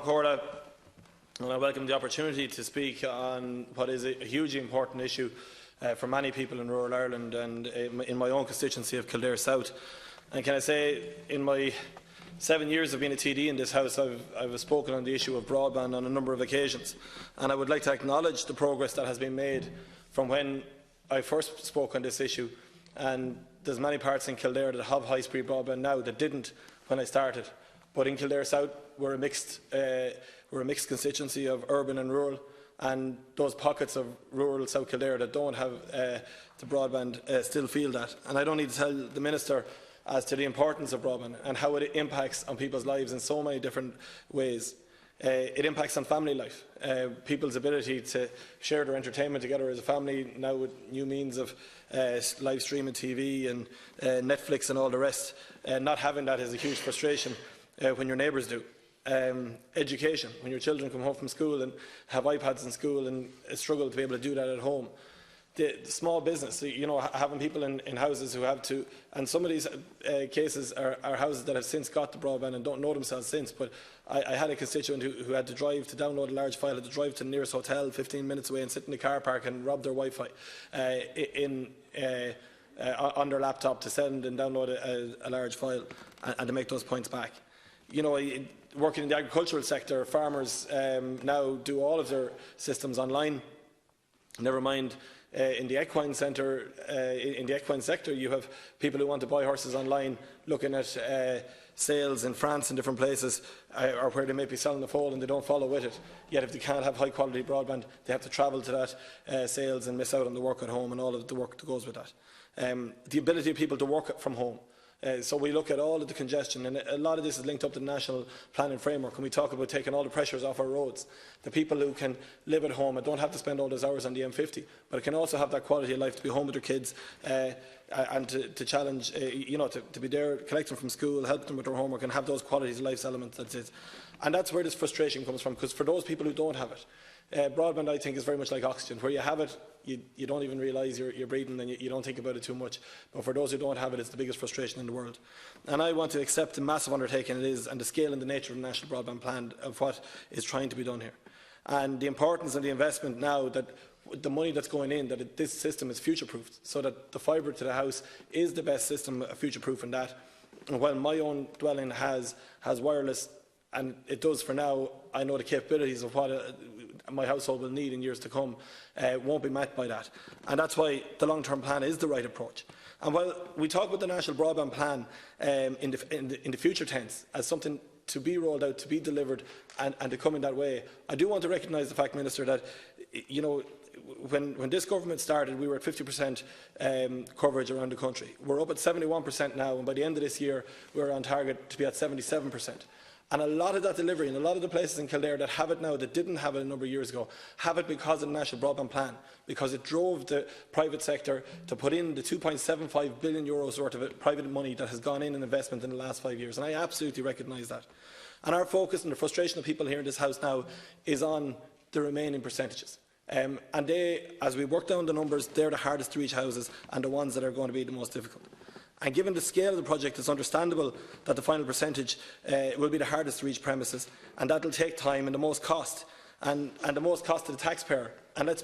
Corda, and I welcome the opportunity to speak on what is a hugely important issue for many people in rural Ireland and in my own constituency of Kildare South. And can I say, in my 7 years of being a TD in this House, I've spoken on the issue of broadband on a number of occasions, and I would like to acknowledge the progress that has been made from when I first spoke on this issue. And there's many parts in Kildare that have high-speed broadband now that didn't when I started. But in Kildare South, we're a mixed constituency of urban and rural, and those pockets of rural South Kildare that don't have the broadband still feel that. And I don't need to tell the Minister as to the importance of broadband and how it impacts on people's lives in so many different ways. It impacts on family life, people's ability to share their entertainment together as a family now with new means of live streaming TV and Netflix and all the rest. Not having that is a huge frustration when your neighbours do. Education, when your children come home from school and have iPads in school and struggle to be able to do that at home. The small business, having people in houses who have to, and some of these cases are houses that have since got the broadband and don't know themselves since, but I had a constituent who had to drive to download a large file, had to drive to the nearest hotel 15 minutes away and sit in the car park and rob their Wi-Fi on their laptop to send and download a large file and to make those points back. Working in the agricultural sector, farmers now do all of their systems online. Never mind in the equine sector, you have people who want to buy horses online, looking at sales in France and different places, or where they may be selling the foal and they don't follow with it. Yet, if they can't have high-quality broadband, they have to travel to that sales and miss out on the work at home and all of the work that goes with that. The ability of people to work from home. So we look at all of the congestion, and a lot of this is linked up to the national planning framework, and we talk about taking all the pressures off our roads. The people who can live at home and don't have to spend all those hours on the M50, but can also have that quality of life to be home with their kids and to challenge, to be there, collect them from school, help them with their homework, and have those qualities of life elements. That's it. And that's where this frustration comes from, because for those people who don't have it, broadband, I think, is very much like oxygen. Where you have it, you don't even realise you're breathing, and you don't think about it too much. But for those who don't have it, it's the biggest frustration in the world. And I want to accept the massive undertaking it is, and the scale and the nature of the National Broadband Plan of what is trying to be done here. And the importance of the investment now, that the money that's going in, that this system is future-proofed, so that the fibre to the house is the best system future-proof in that. And while my own dwelling has wireless, and it does for now, I know the capabilities of what my household will need in years to come won't be met by that. And that's why the long-term plan is the right approach. And while we talk about the National Broadband Plan in the future tense as something to be rolled out, to be delivered and to come in that way, I do want to recognise the fact, Minister, that when this government started, we were at 50% coverage around the country. We're up at 71% now, and by the end of this year, we're on target to be at 77%. And a lot of that delivery, and a lot of the places in Kildare that have it now that didn't have it a number of years ago, have it because of the National Broadband Plan, because it drove the private sector to put in the €2.75 billion worth of private money that has gone in investment in the last 5 years. And I absolutely recognise that. And our focus and the frustration of people here in this House now is on the remaining percentages. And they, as we work down the numbers, they're the hardest to reach houses and the ones that are going to be the most difficult. And given the scale of the project, it's understandable that the final percentage will be the hardest to reach premises, and that will take time and the most cost, and the most cost to the taxpayer. And let's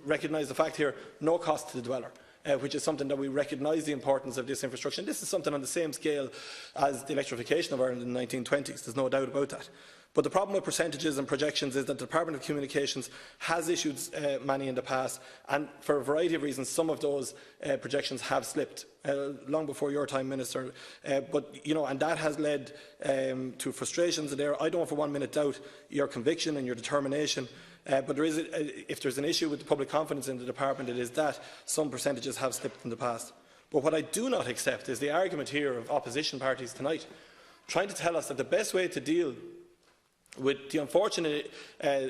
recognise the fact here, no cost to the dweller, which is something that we recognise the importance of this infrastructure. And this is something on the same scale as the electrification of Ireland in the 1920s, there's no doubt about that. But the problem with percentages and projections is that the Department of Communications has issued many in the past, and for a variety of reasons, some of those projections have slipped long before your time, Minister. And that has led to frustrations there. I don't for 1 minute doubt your conviction and your determination. But if there's an issue with the public confidence in the department, it is that some percentages have slipped in the past. But what I do not accept is the argument here of opposition parties tonight, trying to tell us that the best way to deal with the unfortunate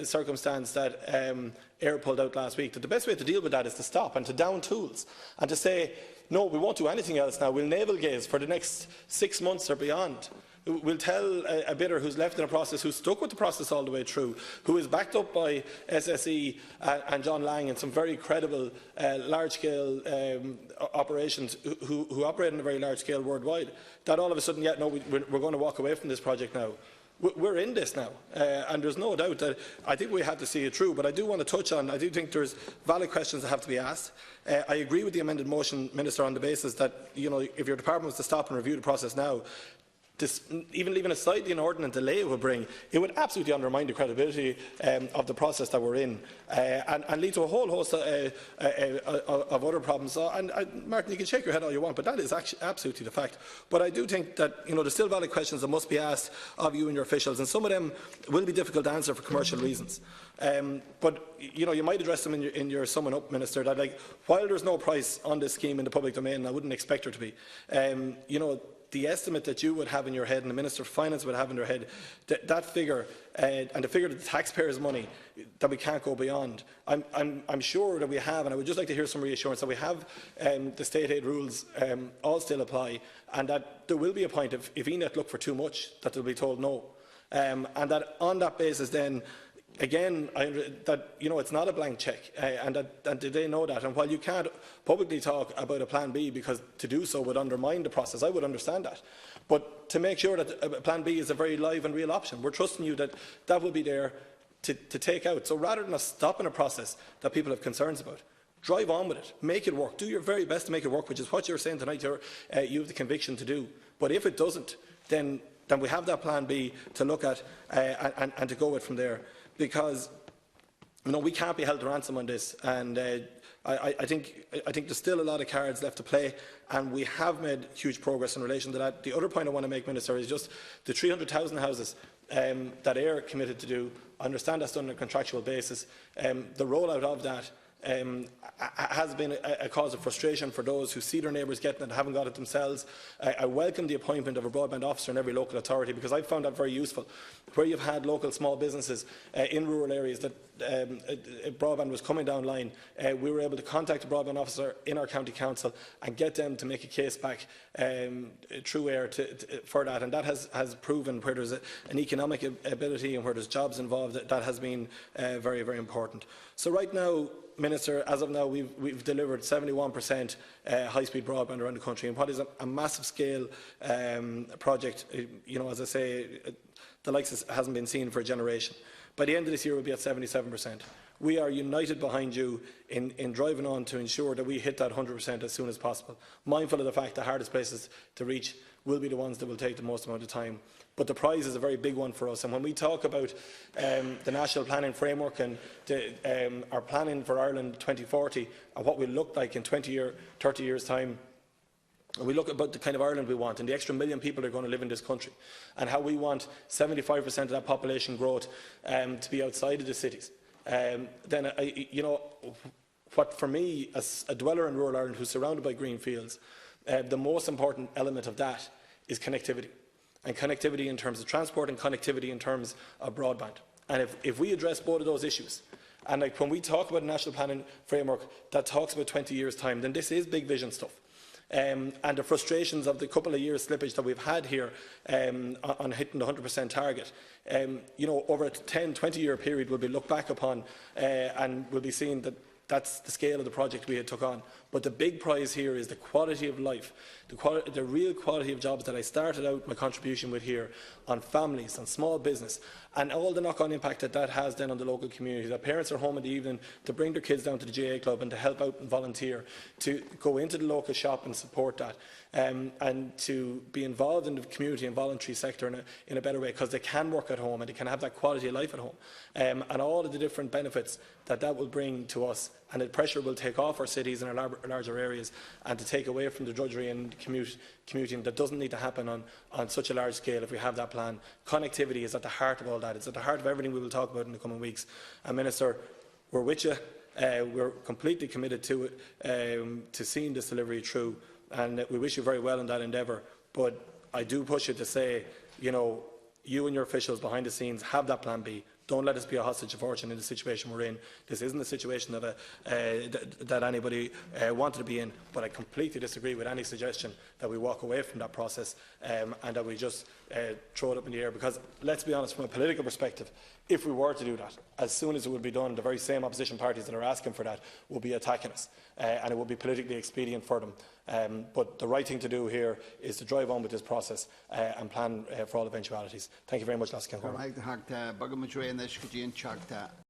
circumstance that Air pulled out last week, that the best way to deal with that is to stop and to down tools and to say, no, we won't do anything else now, we'll navel gaze for the next 6 months or beyond. We'll tell a bidder who's left in a process, who's stuck with the process all the way through, who is backed up by SSE and John Lang and some very credible large-scale operations who operate on a very large scale worldwide, that all of a sudden, yeah, no, we're going to walk away from this project now. we're in this now, and there's no doubt that I think we have to see it through. But I do want to touch on, I do think there's valid questions that have to be asked. I agree with the amended motion, Minister, on the basis that, you know, if your department was to stop and review the process now, even leaving aside the inordinate delay it would bring, it would absolutely undermine the credibility of the process that we're in, and lead to a whole host of other problems. Martin, you can shake your head all you want, but that is actually absolutely the fact. But I do think that, you know, there's still valid questions that must be asked of you and your officials, and some of them will be difficult to answer for commercial reasons. But you know, you might address them in your summing up, Minister. That, like, while there's no price on this scheme in the public domain, I wouldn't expect there to be. You know, the estimate that you would have in your head and the Minister of Finance would have in their head, that figure and the figure of the taxpayers' money that we can't go beyond, I'm sure that we have, and I would just like to hear some reassurance that we have the state aid rules all still apply, and that there will be a point if ENET look for too much that they'll be told no, and that on that basis then, again, that, you know, it's not a blank cheque, and they know that. And while you can't publicly talk about a plan B, because to do so would undermine the process, I would understand that. But to make sure that plan B is a very live and real option, we're trusting you that that will be there to take out. So rather than us stopping a process that people have concerns about, drive on with it, make it work, do your very best to make it work, which is what you're saying tonight you have the conviction to do. But if it doesn't, then we have that plan B to look at and to go with from there. Because, you know, we can't be held to ransom on this, and I think there's still a lot of cards left to play, and we have made huge progress in relation to that. The other point I want to make, Minister, is just the 300,000 houses that AIR committed to do. I understand that's done on a contractual basis. The rollout of that has been a cause of frustration for those who see their neighbours getting it and haven't got it themselves. I welcome the appointment of a broadband officer in every local authority, because I found that very useful. Where you've had local small businesses in rural areas that broadband was coming down line, we were able to contact a broadband officer in our county council and get them to make a case back through AIR for that, and that has proven where there's an economic ability and where there's jobs involved, that has been very, very important. So right now, Minister, as of now, we've delivered 71% high-speed broadband around the country, and what is a massive scale project. You know, as I say, the likes hasn't been seen for a generation. By the end of this year, we'll be at 77%. We are united behind you in driving on to ensure that we hit that 100% as soon as possible, mindful of the fact the hardest places to reach will be the ones that will take the most amount of time. But the prize is a very big one for us, and when we talk about the national planning framework and our planning for Ireland 2040 and what we'll look like in 30 years' time, and we look about the kind of Ireland we want and the extra million people that are going to live in this country, and how we want 75% of that population growth to be outside of the cities, then you know, what for me, as a dweller in rural Ireland who's surrounded by green fields, the most important element of that is connectivity. And connectivity in terms of transport and connectivity in terms of broadband. And if we address both of those issues, and like when we talk about a national planning framework that talks about 20 years' time, then this is big vision stuff. And the frustrations of the couple of years slippage that we've had here on hitting the 100% target, you know, over a 10-20 year period will be looked back upon and will be seen that that's the scale of the project we had took on. But the big prize here is the quality of life, the real quality of jobs that I started out my contribution with here, on families, on small business, and all the knock-on impact that has then on the local community. That parents are home in the evening to bring their kids down to the GA club and to help out and volunteer, to go into the local shop and support that, and to be involved in the community and voluntary sector in a better way, because they can work at home and they can have that quality of life at home, and all of the different benefits that will bring to us, and the pressure will take off our cities and our larger areas, and to take away from the drudgery and commuting that doesn't need to happen on such a large scale if we have that plan. Connectivity is at the heart of all that. It's at the heart of everything we will talk about in the coming weeks. And Minister, we're with you. We're completely committed to it, to seeing this delivery through, and we wish you very well in that endeavour. But I do push you to say, you know, you and your officials behind the scenes have that plan B. Don't let us be a hostage of fortune in the situation we're in. This isn't a situation that anybody wanted to be in, but I completely disagree with any suggestion that we walk away from that process and that we just throw it up in the air. Because, let's be honest, from a political perspective, if we were to do that, as soon as it would be done, the very same opposition parties that are asking for that will be attacking us, and it would be politically expedient for them. But the right thing to do here is to drive on with this process and plan for all eventualities. Thank you very much, Laskin.